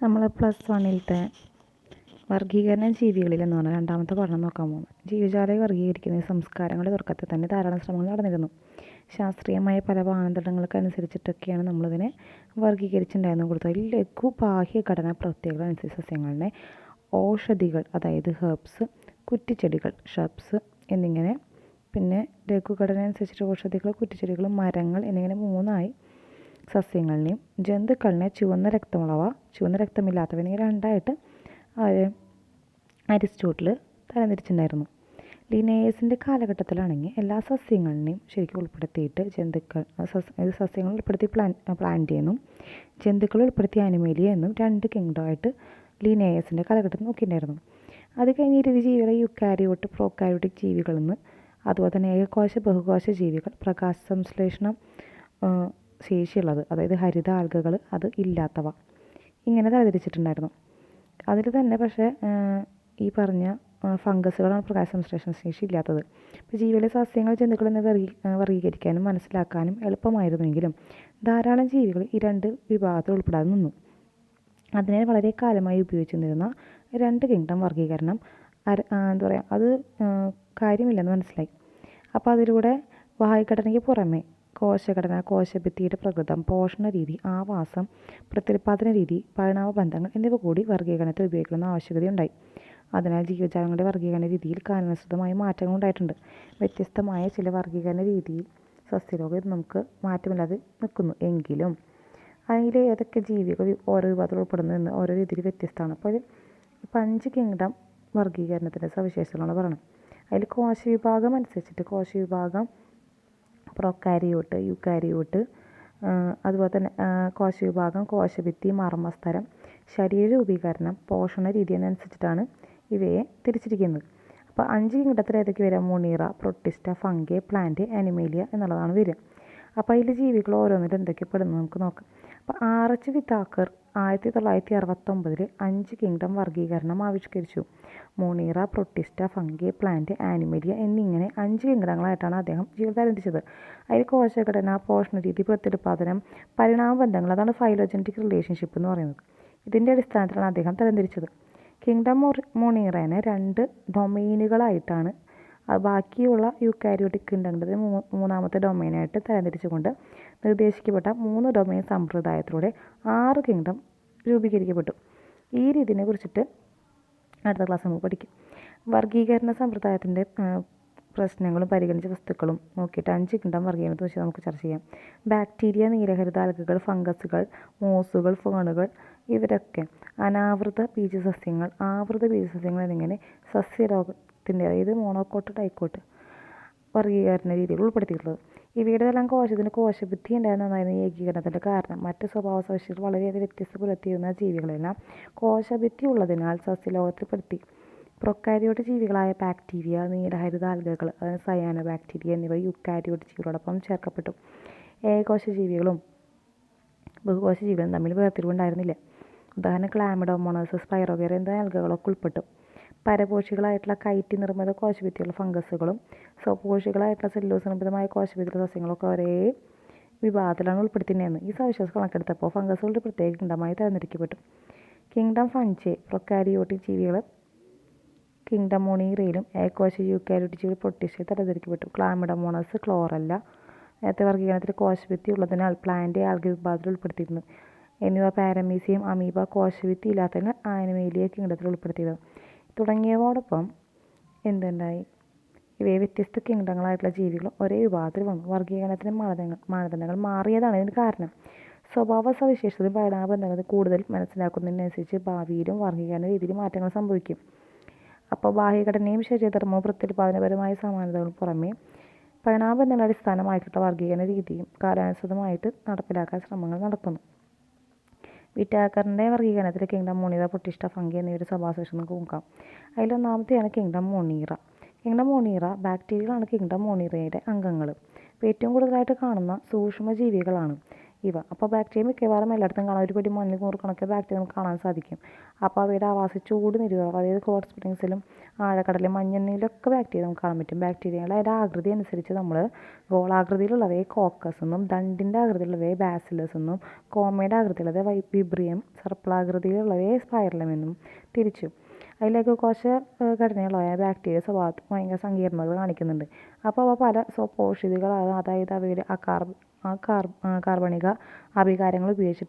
നമ്മൾ +1-ത്തെ വർഗീകരണ ജീവികളിലെന്ന് പറഞ്ഞാൽ രണ്ടാമത്തെ പഠനം നോക്കാൻ പോകുന്നത്. ജീവജാലയെ വർഗീകരിക്കുന്ന സംസ്കാരങ്ങളുടെ തുടക്കത്തിൽ തന്നെ ധാരാളം ശ്രമങ്ങൾ നടന്നിരുന്നു. ശാസ്ത്രീയമായ പല മാനദണ്ഡങ്ങൾക്കനുസരിച്ചിട്ടൊക്കെയാണ് നമ്മളിതിനെ വർഗീകരിച്ചിട്ടുണ്ടായിരുന്നു കൊടുത്തത്. ഈ ലഘു ബാഹ്യഘടനാ പ്രത്യേകതകളനുസരിച്ച് സസ്യങ്ങളിലെ ഔഷധികൾ, അതായത് ഹെർബ്സ്, കുറ്റിച്ചെടികൾ ഷബ്സ് എന്നിങ്ങനെ, പിന്നെ ലഘുഘടന അനുസരിച്ചിട്ട് ഔഷധികൾ, കുറ്റിച്ചെടികൾ, മരങ്ങൾ എന്നിങ്ങനെ മൂന്നായി സസ്യങ്ങളിലെയും ജന്തുക്കളിനെ ചുവന്ന രക്തമില്ലാത്തവ എന്നിങ്ങനെ രണ്ടായിട്ട് അരിസ്റ്റോട്ടിൽ തരംതിരിച്ചിട്ടുണ്ടായിരുന്നു. ലിനേയസിൻ്റെ കാലഘട്ടത്തിലാണെങ്കിൽ എല്ലാ സസ്യങ്ങളിനെയും ശരിക്കും ഉൾപ്പെടുത്തിയിട്ട് സസ്യങ്ങൾ ഉൾപ്പെടുത്തി പ്ലാന്റ് എന്നും ജന്തുക്കൾ ഉൾപ്പെടുത്തി അനിമേലിയ എന്നും രണ്ട് കിങ്ഡമായിട്ട് ലിനേയസിൻ്റെ കാലഘട്ടത്തിൽ നോക്കിയിട്ടുണ്ടായിരുന്നു. അത് കഴിഞ്ഞ് ജീവികളെ യുക്കാരിയോട്ട്, പ്രോക്കാരിയോട്ടിക് ജീവികളെന്ന്, അതുപോലെ തന്നെ ഏകകോശ ബഹുകോശ ജീവികൾ, പ്രകാശ സംശ്ലേഷണം ശേഷിയുള്ളത്, അതായത് ഹരിത ആൽഗകൾ, അത് ഇല്ലാത്തവ, ഇങ്ങനെ തരംതിരിച്ചിട്ടുണ്ടായിരുന്നു. അതിൽ തന്നെ പക്ഷേ ഈ പറഞ്ഞ ഫംഗസുകളാണ് പ്രകാശ സംശ്ലേഷണ ശേഷി ഇല്ലാത്തത്. ഇപ്പോൾ ജീവികളെ സസ്യങ്ങൾ, ജന്തുക്കൾ എന്ന് വർഗീകരിക്കാനും മനസ്സിലാക്കാനും എളുപ്പമായിരുന്നെങ്കിലും ധാരാളം ജീവികൾ ഈ രണ്ട് വിഭാഗത്തിൽ ഉൾപ്പെടാതെ നിന്നു. അതിനെ വളരെ കാലമായി ഉപയോഗിച്ചിരുന്ന രണ്ട് കിങ്ഡം വർഗീകരണം അത് കാര്യമില്ലെന്ന് മനസ്സിലായി. അപ്പോൾ അതിലൂടെ വായുഘടനയ്ക്ക് പുറമെ കോശഘടന, കോശഭിത്തിയുടെ പ്രകൃതം, പോഷണ രീതി, ആവാസം, പ്രത്യുൽപാദന രീതി, പരിണാമബന്ധങ്ങൾ എന്നിവ കൂടി വർഗീകരണത്തിൽ ഉപയോഗിക്കണമെന്ന ആവശ്യകതയുണ്ടായി. അതിനാൽ ജീവജാലങ്ങളുടെ വർഗീകരണ രീതിയിൽ കാലാനുസൃതമായ മാറ്റങ്ങൾ ഉണ്ടായിട്ടുണ്ട്. വ്യത്യസ്തമായ ചില വർഗീകരണ രീതിയിൽ സസ്യലോകം നമുക്ക് മാറ്റമില്ലാതെ നിൽക്കുന്നു എങ്കിലും അതിൽ ഏതൊക്കെ ജീവികൾ ഓരോ വിഭാഗത്തിൽ ഉൾപ്പെടുന്നു എന്ന് ഓരോ രീതിയിൽ വ്യത്യസ്തമാണ്. അപ്പോൾ 5 കിങ്ഡം വർഗീകരണത്തിൻ്റെ സവിശേഷതകളാണ് പറയുന്നത്. അതിൽ കോശവിഭാഗം അനുസരിച്ചിട്ട് കോശവിഭാഗം പ്രോക്കാരിയോട്ട്, യുക്കാരിയോട്ട്, അതുപോലെ തന്നെ കോശവിഭാഗം, കോശഭിത്തി, മർമ്മസ്തരം, ശരീര രൂപീകരണം, പോഷണ രീതി എന്നനുസരിച്ചിട്ടാണ് ഇവയെ തിരിച്ചിരിക്കുന്നത്. അപ്പോൾ 5 കിങ്ഡത്തിൽ ഏതൊക്കെ വരിക? Monera, Protista, fungi, plant, Animalia എന്നുള്ളതാണ് വരിക. അപ്പോൾ അതിൽ ജീവികൾ ഓരോന്നിലും എന്തൊക്കെ പെടുന്നു നമുക്ക് നോക്കാം. അപ്പോൾ ആർച്ച് വിത്താക്കർ 1969 5 കിങ്ഡം വർഗീകരണം ആവിഷ്കരിച്ചു. Monera, Protista, fungi, plant, Animalia എന്നിങ്ങനെ 5 കിങ്ഡങ്ങളായിട്ടാണ് അദ്ദേഹം ജീവിതം തരംതിരിച്ചത്. അതിൽ കോശഘടന, പോഷണരീതി, പ്രത്യുൽപാദനം, പരിണാമബന്ധങ്ങൾ, അതാണ് ഫൈലോജനറ്റിക് റിലേഷൻഷിപ്പ് എന്ന് പറയുന്നത്. ഇതിൻ്റെ അടിസ്ഥാനത്തിലാണ് അദ്ദേഹം തരംതിരിച്ചത്. കിങ്ഡം മൊണീറേനെ 2 ഡൊമെയിനുകളായിട്ടാണ് ബാക്കിയുള്ള യുക്കാരിയോട്ടിക് കിങ്ഡങ്ങളിൽ മൂന്നാമത്തെ ഡൊമെയിനായിട്ട് തരംതിരിച്ചുകൊണ്ട് നിർദ്ദേശിക്കപ്പെട്ട 3 ഡൊമെയിൻ സമ്പ്രദായത്തിലൂടെ 6 കിങ്ഡം രൂപീകരിക്കപ്പെട്ടു. ഈ രീതിയെ കുറിച്ചിട്ട് അടുത്ത ക്ലാസ് നമുക്ക് പഠിക്കും. വർഗീകരണ സമ്പ്രദായത്തിൻ്റെ പ്രശ്നങ്ങളും പരിഗണിച്ച വസ്തുക്കളും നോക്കിയിട്ട് 5 കിങ്ഡം വർഗീകരണത്തെ കുറിച്ച് നമുക്ക് ചർച്ച ചെയ്യാം. ബാക്ടീരിയ, നീലഹരിത ആൽഗകൾ, ഫംഗസുകൾ, മോസുകൾ, ഫേണുകൾ, ഇവരൊക്കെ അനാവൃത ബീജസസ്യങ്ങൾ, ആവൃത ബീജസസ്യങ്ങൾ എന്നിങ്ങനെ സസ്യലോകത്തിൻ്റെ, അതായത് മോണോക്കോട്ട്, ഡൈക്കോട്ട് വർഗീകരണ രീതികൾ ഉൾപ്പെടുത്തിയിട്ടുള്ളത്. ഇവയുടെ എല്ലാം കോശബുദ്ധി ഉണ്ടായിരുന്നതായിരുന്നു ഏകീകരണത്തിൻ്റെ കാരണം. മറ്റ് സ്വഭാവ സവിശേഷതകൾ വളരെയധികം വ്യത്യസ്ത പുലർത്തിയിരുന്ന ജീവികളെല്ലാം കോശഭിത്തി ഉള്ളതിനാൽ സസ്യലോകത്തിൽപ്പെടുത്തി. പ്രൊക്കാരിയോട്ട് ജീവികളായ ബാക്ടീരിയ, നീലഹരിത ആൽഗകൾ, അതായത് സയാനോ ബാക്ടീരിയ എന്നിവ യുക്കാരിയോട്ട് ജീവികളോടൊപ്പം ചേർക്കപ്പെട്ടു. ഏകകോശ ജീവികളും ബഹുകോശ ജീവികളും തമ്മിൽ വേർതിരിവുണ്ടായിരുന്നില്ല. ഉദാഹരണം ക്ലാമിഡോമോണസ്, സ്പൈറോഗേറ എന്നീ ആൽഗകളൊക്കെ ഉൾപ്പെട്ടു. പരപോഷികളായിട്ടുള്ള കൈറ്റി നിർമ്മിത കോശഭിത്തിയുള്ള ഫംഗസുകളും സ്വപോഷികളായിട്ടുള്ള സെല്ലോസ് നിർമ്മിതമായ കോശഭിത്തിയുള്ള സസ്യങ്ങളൊക്കെ ഒരേ വിഭാഗത്തിലാണ് ഉൾപ്പെടുത്തിയിരുന്നത്. ഈ സവിശേഷത കണക്കെടുത്തപ്പോൾ ഫംഗസുകളുടെ പ്രത്യേക കിങ്ഡമായി തരംതിരിക്കപ്പെട്ടു. കിങ്ഡം ഫഞ്ചെ പ്രൊക്കാരിയോട്ടിക് ജീവികൾ കിങ്ഡം മൊണീറയിലും ഏകകോശ യൂക്കാരിയോട്ടിക് ജീവികൾ പ്രൊട്ടിസ്റ്റയിൽ തരംതിരിക്കപ്പെട്ടു. ക്ലാമിഡോമോണസ്, ക്ലോറല്ല നേരത്തെ വർഗീകരണത്തിൽ കോശഭിത്തി ഉള്ളതിനാൽ പ്ലാന്റ്, ആൽഗ വിഭാഗത്തിൽ ഉൾപ്പെടുത്തിയിരുന്നു. എന്നിവ പാരമീസിയം, അമീബ കോശഭിത്തി ഇല്ലാത്തതിനാൽ ആനിമേലിയ കിങ്ഡത്തിൽ ഉൾപ്പെടുത്തിയിരുന്നു. തുടങ്ങിയവയോടൊപ്പം എന്തുണ്ടായി? ഇവയെ വ്യത്യസ്ത കിങ്ഡങ്ങളായിട്ടുള്ള ജീവികൾ ഒരേ വിഭാഗത്തിൽ വന്നു. വർഗീകരണത്തിൻ്റെ മാനദണ്ഡങ്ങൾ മാറിയതാണ് ഇതിന് കാരണം. സ്വഭാവ സവിശേഷതയും പരിണാമബന്ധങ്ങളും കൂടുതൽ മനസ്സിലാക്കുന്നതിനനുസരിച്ച് ഭാവിയിലും വർഗീകരണ രീതിയിൽ മാറ്റങ്ങൾ സംഭവിക്കും. അപ്പോൾ ബാഹ്യഘടനയും ശരീരധർമ്മവും പ്രത്യുൽപാദനപരമായ സമാനതകൾക്ക് പുറമെ പരിണാമബന്ധങ്ങളുടെ അടിസ്ഥാനമായിട്ടുള്ള വർഗീകരണ രീതിയും കാലാനുസൃതമായിട്ട് നടപ്പിലാക്കാൻ ശ്രമങ്ങൾ നടക്കുന്നു. വിറ്റാക്കറിൻ്റെ വർഗീകരണത്തിൽ കിങ്ഡം മൊണീറ, പ്രൊട്ടിസ്റ്റ, ഫംഗി എന്നിവയുടെ സ്വഭാവ സവിശേഷത നമുക്ക് നോക്കാം. അതിലൊന്നാമത്തെയാണ് കിങ്ഡം മൊണീറ. കിങ്ഡം മൊണീറ ബാക്ടീരിയകളാണ് കിങ്ഡം മൊണീറയുടെ അംഗങ്ങൾ. ഏറ്റവും കൂടുതലായിട്ട് കാണുന്ന സൂക്ഷ്മജീവികളാണ്. ഇവ. അപ്പോൾ ബാക്ടീരിയ മിക്കവാറും എല്ലായിടത്തും കാണാം. ഒരു പടി മണ്ണിൽ നൂറുകണക്കിന് ബാക്ടീരിയ നമുക്ക് കാണാൻ സാധിക്കും. അപ്പോൾ അവയുടെ ആവാസ ചൂട് നിരുവ, അതായത് ഹോട്ട് സ്പ്രിങ്സിലും ആഴക്കടലിലും മഞ്ഞെണ്ണയിലൊക്കെ ബാക്ടീരിയ നമുക്ക് കാണാൻ പറ്റും. ബാക്ടീരിയകളുടെ അതിൻ്റെ ആകൃതി അനുസരിച്ച് നമ്മൾ ഗോളാകൃതിയിലുള്ളവയെ കോക്കസ് എന്നും, ദണ്ടിൻ്റെ ആകൃതിയിലുള്ളവയെ ബാസിലസ് എന്നും, കോമയുടെ ആകൃതിയിലുള്ളവയെ വിബ്രിയം, സർപ്പിളാകൃതിയിലുള്ളവയെ സ്പൈറലം എന്നും തിരിച്ചു. അതിലേക്ക് കോശ ഘടനയുള്ളവയെ ബാക്ടീരിയ സ്വഭാവത്തിൽ ഭയങ്കര സങ്കീർണതകൾ കാണിക്കുന്നുണ്ട്. അപ്പോൾ അവ പല പോഷകങ്ങളാണ്, അതായത് അവയുടെ കാർബണിക അഭികാരങ്ങൾ ഉപയോഗിച്ചിട്ട്